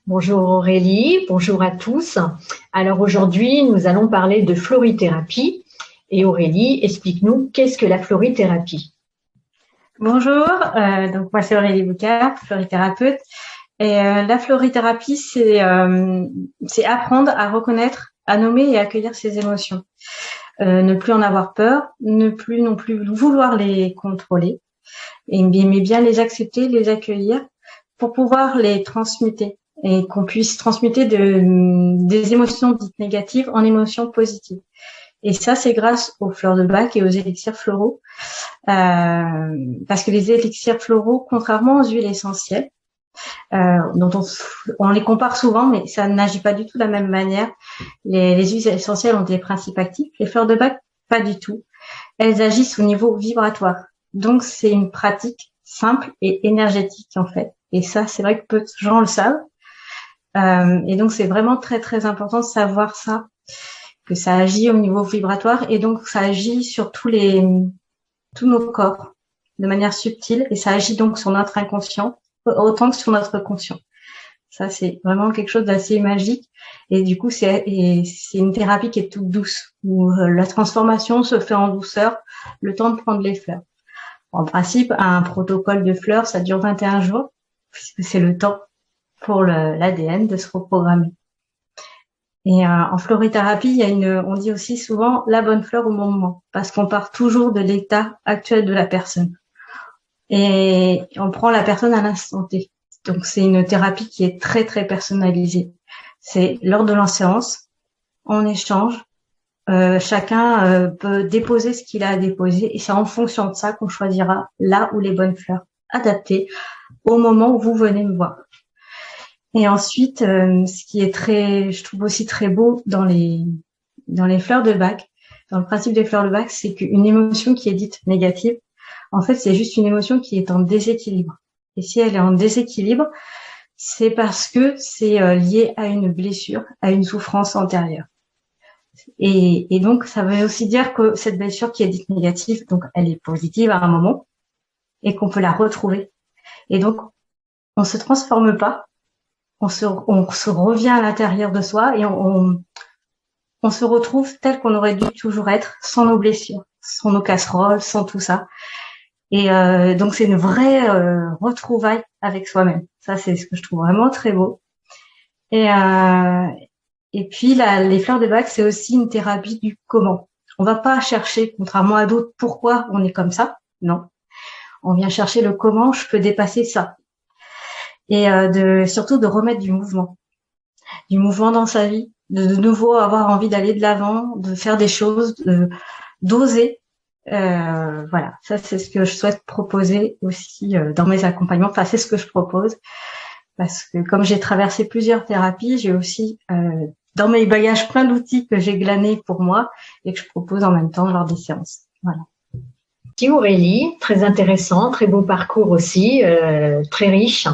Bonjour Aurélie, bonjour à tous. Alors aujourd'hui, nous allons parler de florithérapie. Et Aurélie, explique-nous qu'est-ce que la florithérapie? Bonjour, donc moi c'est Aurélie Boucard, florithérapeute. Et la florithérapie, c'est apprendre à reconnaître, à nommer et accueillir ses émotions. Ne plus en avoir peur, ne plus non plus vouloir les contrôler, mais bien les accepter, les accueillir pour pouvoir les transmuter et qu'on puisse transmuter des émotions dites négatives en émotions positives. Et ça, c'est grâce aux fleurs de bac et aux élixirs floraux. Parce que les élixirs floraux, contrairement aux huiles essentielles, dont on les compare souvent, mais ça n'agit pas du tout de la même manière. Les huiles essentielles ont des principes actifs, les fleurs de bac, pas du tout. Elles agissent au niveau vibratoire. Donc, c'est une pratique simple et énergétique, en fait. Et ça, c'est vrai que peu de gens le savent. Et donc, c'est vraiment très, très important de savoir ça, que ça agit au niveau vibratoire et donc ça agit sur tous nos corps de manière subtile et ça agit donc sur notre inconscient autant que sur notre conscient. Ça, c'est vraiment quelque chose d'assez magique et du coup, c'est une thérapie qui est toute douce où la transformation se fait en douceur, le temps de prendre les fleurs. En principe, un protocole de fleurs, ça dure 21 jours puisque c'est le temps pour l'ADN de se reprogrammer. Et en florithérapie, on dit aussi souvent la bonne fleur au bon moment, parce qu'on part toujours de l'état actuel de la personne. Et on prend la personne à l'instant T. Donc c'est une thérapie qui est très très personnalisée. C'est lors de la séance, on échange, chacun peut déposer ce qu'il a à déposer, et c'est en fonction de ça qu'on choisira là où les bonnes fleurs adaptées au moment où vous venez me voir. Et ensuite, ce qui est je trouve aussi très beau dans les fleurs de bac, dans le principe des fleurs de bac, c'est qu'une émotion qui est dite négative, en fait, c'est juste une émotion qui est en déséquilibre. Et si elle est en déséquilibre, c'est parce que c'est lié à une blessure, à une souffrance antérieure. Et donc, ça veut aussi dire que cette blessure qui est dite négative, donc elle est positive à un moment, et qu'on peut la retrouver. Et donc, on se transforme pas. On se revient à l'intérieur de soi et on se retrouve tel qu'on aurait dû toujours être, sans nos blessures, sans nos casseroles, sans tout ça. Et donc c'est une vraie retrouvaille avec soi-même. Ça, c'est ce que je trouve vraiment très beau. Et puis les fleurs de bac, c'est aussi une thérapie du comment. On va pas chercher, contrairement à d'autres, pourquoi on est comme ça. Non, on vient chercher le comment je peux dépasser ça. Et surtout de remettre du mouvement dans sa vie, de nouveau avoir envie d'aller de l'avant, de faire des choses, d'oser. Voilà, ça c'est ce que je souhaite proposer aussi dans mes accompagnements. Enfin, c'est ce que je propose parce que comme j'ai traversé plusieurs thérapies, j'ai aussi dans mes bagages plein d'outils que j'ai glanés pour moi et que je propose en même temps lors des séances. Voilà. Merci Aurélie, très intéressant, très beau parcours aussi, très riche.